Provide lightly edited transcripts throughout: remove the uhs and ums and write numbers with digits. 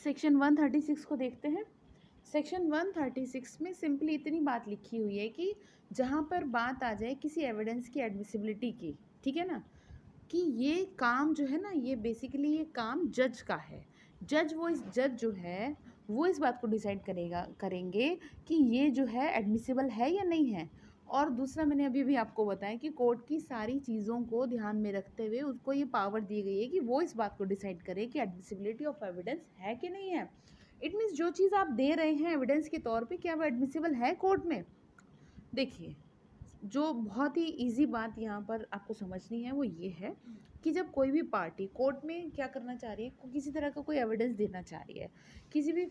Section 136 को देखते हैं। सेक्शन 136 में सिंपली इतनी बात लिखी हुई है कि जहाँ पर बात आ जाए किसी एविडेंस की एडमिसिबिलिटी की, ठीक है ना, कि ये काम जो है ना, ये बेसिकली ये काम जज का है। जज जो है वो इस बात को डिसाइड करेंगे कि ये जो है एडमिसिबल है या नहीं है। और दूसरा, मैंने अभी भी आपको बताया कि कोर्ट की सारी चीज़ों को ध्यान में रखते हुए उसको ये पावर दी गई है कि वो इस बात को डिसाइड करे कि एडमिसिबिलिटी ऑफ एविडेंस है कि नहीं है। इट मीन्स जो चीज़ आप दे रहे हैं एविडेंस के तौर पे, क्या वो एडमिसिबल है कोर्ट में। देखिए, जो बहुत ही इजी बात यहाँ पर आपको समझनी है वो ये है कि जब कोई भी पार्टी कोर्ट में क्या करना चाह रही है, किसी तरह का कोई एविडेंस देना चाह रही है किसी भी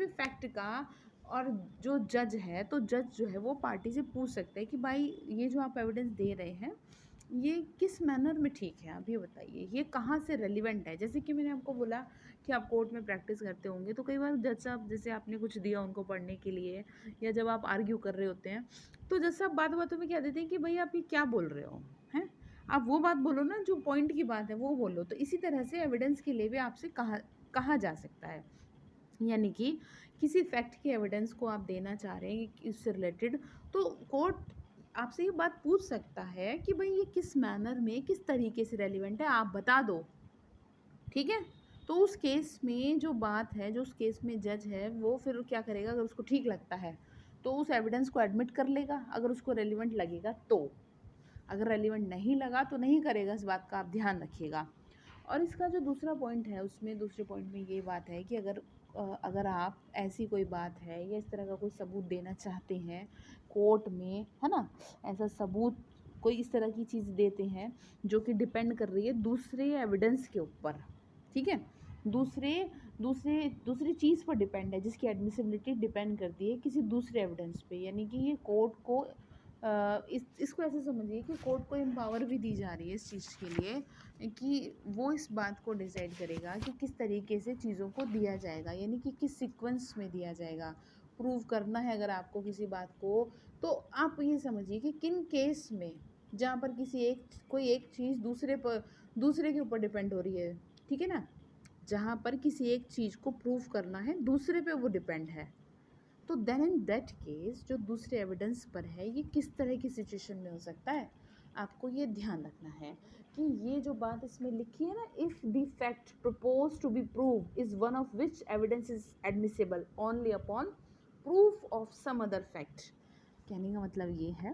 फैक्ट का, और जो जज है, तो जज जो है वो पार्टी से पूछ सकते हैं कि भाई ये जो आप एविडेंस दे रहे हैं ये किस मैनर में ठीक है, आप ये बताइए, ये कहाँ से रेलिवेंट है। जैसे कि मैंने आपको बोला कि आप कोर्ट में प्रैक्टिस करते होंगे, तो कई बार जज साहब, जैसे आपने कुछ दिया उनको पढ़ने के लिए, या जब आप आर्ग्यू कर रहे होते हैं, तो जज साहब बात बातों में कह देते हैं कि भाई आप ये क्या बोल रहे हो, हैं, आप वो बात बोलो ना जो पॉइंट की बात है वो बोलो। तो इसी तरह से एविडेंस के लिए भी आपसे कहा जा सकता है, यानी कि किसी फैक्ट की एविडेंस को आप देना चाह रहे हैं इससे रिलेटेड, तो कोर्ट आपसे ये बात पूछ सकता है कि भाई ये किस मैनर में, किस तरीके से रेलिवेंट है, आप बता दो, ठीक है। तो उस केस में जो बात है, जो उस केस में जज है वो फिर क्या करेगा, अगर उसको ठीक लगता है तो उस एविडेंस को एडमिट कर लेगा, अगर उसको रेलिवेंट लगेगा तो। अगर रेलिवेंट नहीं लगा तो नहीं करेगा, इस बात का आप ध्यान रखिएगा। और इसका जो दूसरा पॉइंट है, उसमें दूसरे पॉइंट में ये बात है कि अगर आप ऐसी कोई बात है या इस तरह का कोई सबूत देना चाहते हैं कोर्ट में, है ना, ऐसा सबूत कोई इस तरह की चीज़ देते हैं जो कि डिपेंड कर रही है दूसरे एविडेंस के ऊपर, ठीक है, दूसरे दूसरे दूसरी चीज़ पर डिपेंड है, जिसकी एडमिसिबिलिटी डिपेंड करती है किसी दूसरे एविडेंस पे, यानी कि ये कोर्ट को इसको ऐसे समझिए कि कोर्ट को एम्पावर भी दी जा रही है इस चीज़ के लिए कि वो इस बात को डिसाइड करेगा कि किस तरीके से चीज़ों को दिया जाएगा, यानी कि किस सीक्वेंस में दिया जाएगा। प्रूव करना है अगर आपको किसी बात को, तो आप ये समझिए कि किन केस में, जहाँ पर कोई एक चीज़ दूसरे के ऊपर डिपेंड हो रही है, ठीक है ना, जहाँ पर किसी एक चीज़ को प्रूव करना है दूसरे पे वो डिपेंड है, तो देन इन दैट केस जो दूसरे एविडेंस पर है ये किस तरह की सिचुएशन में हो सकता है, आपको ये ध्यान रखना है कि ये जो बात इसमें लिखी है ना, if the fact propose to be prove is one of which evidence is admissible only upon proof of some other fact. कहने का मतलब ये है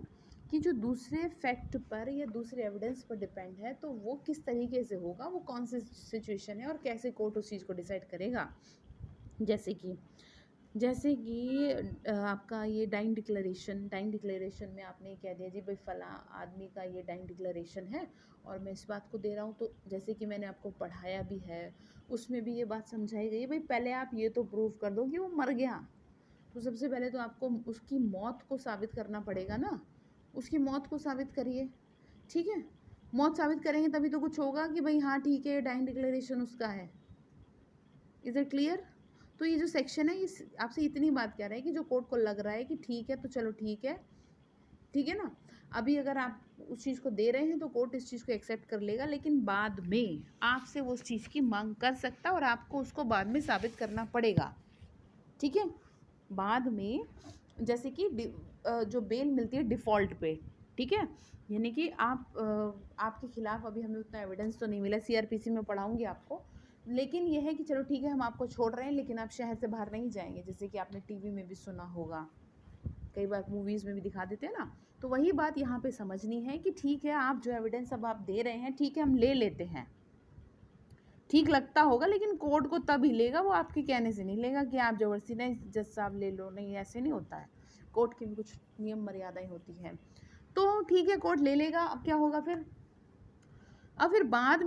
कि जो दूसरे फैक्ट पर या दूसरे एविडेंस पर डिपेंड है, तो वो किस तरीके से होगा, वो कौन सी सिचुएशन है और कैसे कोर्ट उस चीज़ को डिसाइड करेगा। जैसे कि आपका ये डाइंग डिक्लेरेशन में आपने कह दिया जी भाई फला आदमी का ये डाइंग डिक्लेरेशन है और मैं इस बात को दे रहा हूँ, तो जैसे कि मैंने आपको पढ़ाया भी है उसमें भी ये बात समझाई गई, भाई पहले आप ये तो प्रूव कर दो कि वो मर गया। तो सबसे पहले तो आपको उसकी मौत को साबित करना पड़ेगा ना, उसकी मौत को साबित करिए, ठीक है। मौत साबित करेंगे तभी तो कुछ होगा कि भाई हाँ ठीक है डाइंग डिक्लेरेशन उसका है। Is it clear. तो ये जो सेक्शन है ये आपसे इतनी बात कह रहा है कि जो कोर्ट को लग रहा है कि ठीक है तो चलो ठीक है ना, अभी अगर आप उस चीज़ को दे रहे हैं तो कोर्ट इस चीज़ को एक्सेप्ट कर लेगा, लेकिन बाद में आपसे वो उस चीज़ की मांग कर सकता है और आपको उसको बाद में साबित करना पड़ेगा, ठीक है। बाद में जैसे कि जो बेल मिलती है डिफ़ॉल्ट पे, ठीक है, यानी कि आपके खिलाफ अभी हमें उतना एविडेंस तो नहीं मिला, सीआरपीसी में पढ़ाऊंगी आपको, लेकिन यह है कि चलो ठीक है हम आपको छोड़ रहे हैं लेकिन आप शहर से बाहर नहीं जाएंगे, जैसे कि आपने टीवी में भी सुना होगा, कई बार मूवीज़ में भी दिखा देते हैं ना। तो वही बात यहाँ पे समझनी है कि ठीक है आप जो एविडेंस अब आप दे रहे हैं, ठीक है हम ले लेते हैं, ठीक लगता होगा, लेकिन कोर्ट को तब ही लेगा, वो आपके कहने से नहीं लेगा कि आप ज़बरदस्ती नहीं जज साहब ले लो, नहीं ऐसे नहीं होता है, कोर्ट की भी कुछ नियम मर्यादाएं होती हैं। तो ठीक है कोर्ट ले लेगा, अब क्या होगा फिर, अब फिर बाद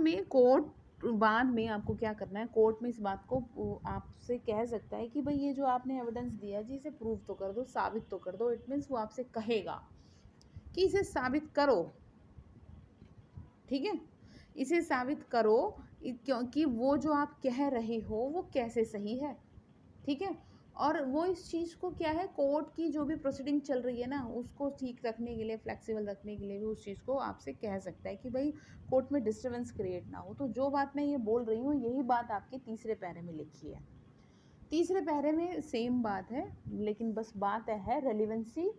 में आपको क्या करना है, कोर्ट में इस बात को आपसे कह सकता है कि भाई ये जो आपने एविडेंस दिया जी इसे प्रूव तो कर दो, साबित तो कर दो। इट मीन्स वो आपसे कहेगा कि इसे साबित करो, ठीक है, इसे साबित करो, क्योंकि वो जो आप कह रहे हो वो कैसे सही है, ठीक है। और वो इस चीज़ को क्या है, कोर्ट की जो भी प्रोसीडिंग चल रही है ना उसको ठीक रखने के लिए, फ्लेक्सिबल रखने के लिए भी उस चीज़ को आपसे कह सकता है कि भाई कोर्ट में डिस्टर्बेंस क्रिएट ना हो। तो जो बात मैं ये बोल रही हूँ यही बात आपके तीसरे पैरे में लिखी है। तीसरे पैरे में सेम बात है, लेकिन बस बात है relevancy.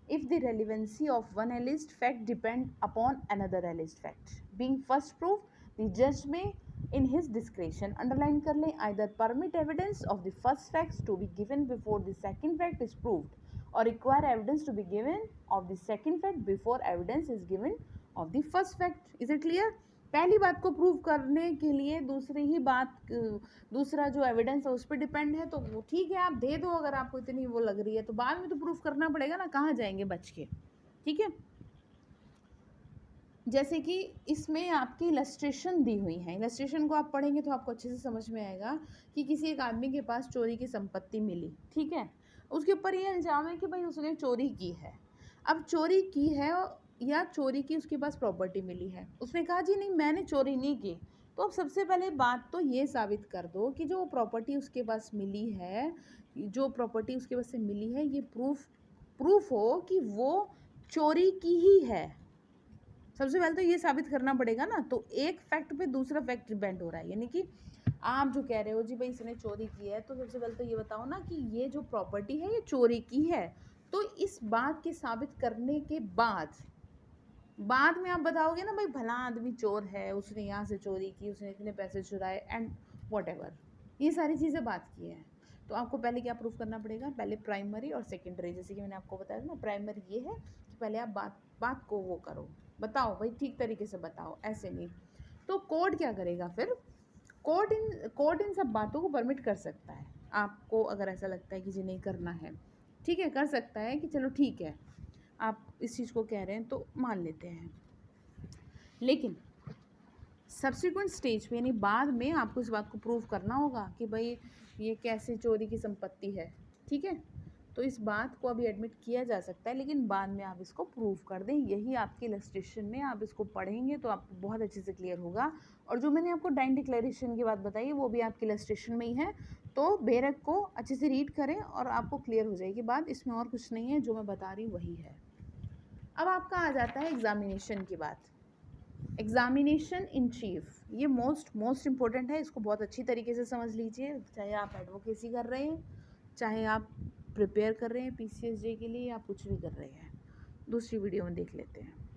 If the relevancy of one एलिज्ड fact depend upon another एलिज्ड fact being first proof, the जज में in his discretion, underline कर लें, either permit evidence of the first facts to be given before the second fact is proved or require evidence to be given of the second fact before evidence is given of the first fact. Is it clear? पहली बात को prove करने के लिए दूसरी ही बात, दूसरा जो एविडेंस है उस पर डिपेंड है, तो वो ठीक है आप दे दो अगर आपको इतनी वो लग रही है, तो बाद में तो प्रूफ करना पड़ेगा ना, कहाँ जाएंगे बच के। ठीक है, जैसे कि इसमें आपकी इलस्ट्रेशन दी हुई है, इलस्ट्रेशन को आप पढ़ेंगे तो आपको अच्छे से समझ में आएगा कि किसी एक आदमी के पास चोरी की संपत्ति मिली, ठीक है, उसके ऊपर ये इल्ज़ाम है कि भाई उसने चोरी की है। अब चोरी की है या चोरी की उसके पास प्रॉपर्टी मिली है, उसने कहा जी नहीं मैंने चोरी नहीं की, तो अब सबसे पहले बात तो ये साबित कर दो कि जो प्रॉपर्टी उसके पास मिली है, जो प्रॉपर्टी उसके पास से मिली है, ये प्रूफ हो कि वो चोरी की ही है। सबसे पहले तो ये साबित करना पड़ेगा ना, तो एक फैक्ट पे दूसरा फैक्ट डिपेंड हो रहा है, यानी कि आप जो कह रहे हो जी भाई इसने चोरी की है, तो सबसे पहले तो ये बताओ ना कि ये जो प्रॉपर्टी है ये चोरी की है। तो इस बात के साबित करने के बाद में आप बताओगे ना भाई भला आदमी चोर है, उसने यहाँ से चोरी की, उसने इतने पैसे चुराए एंड वॉट ये सारी चीज़ें बात की है। तो आपको पहले क्या प्रूफ करना पड़ेगा, पहले प्राइमरी और सेकेंडरी, जैसे कि मैंने आपको बताया था ना, प्राइमरी ये है कि पहले आप बात को वो करो, बताओ भाई ठीक तरीके से बताओ, ऐसे नहीं। तो कोर्ट क्या करेगा फिर, कोर्ट इन सब बातों को परमिट कर सकता है, आपको अगर ऐसा लगता है कि जी नहीं करना है, ठीक है, कर सकता है कि चलो ठीक है आप इस चीज़ को कह रहे हैं तो मान लेते हैं। लेकिन सब्सिक्वेंट स्टेज पे यानी बाद में आपको इस बात को प्रूव करना होगा कि भाई ये कैसे चोरी की संपत्ति है, ठीक है, तो इस बात को अभी एडमिट किया जा सकता है, लेकिन बाद में आप इसको प्रूव कर दें। यही आपके इलस्ट्रेशन में आप इसको पढ़ेंगे तो आपको बहुत अच्छे से क्लियर होगा। और जो मैंने आपको डाइन डिक्लेरेशन की बात बताई वो भी आपके इलस्ट्रेशन में ही है, तो बेरक को अच्छे से रीड करें और आपको क्लियर हो जाएगी बात। इसमें और कुछ नहीं है, जो मैं बता रही हूँ वही है। अब आपका आ जाता है एग्जामिनेशन की बात। एग्जामिनेशन इन चीफ ये मोस्ट इम्पोर्टेंट है, इसको बहुत अच्छी तरीके से समझ लीजिए, चाहे आप एडवोकेसी कर रहे हैं, चाहे आप प्रिपेयर कर रहे हैं PCSJ के लिए, या कुछ भी कर रहे हैं। दूसरी वीडियो में देख लेते हैं।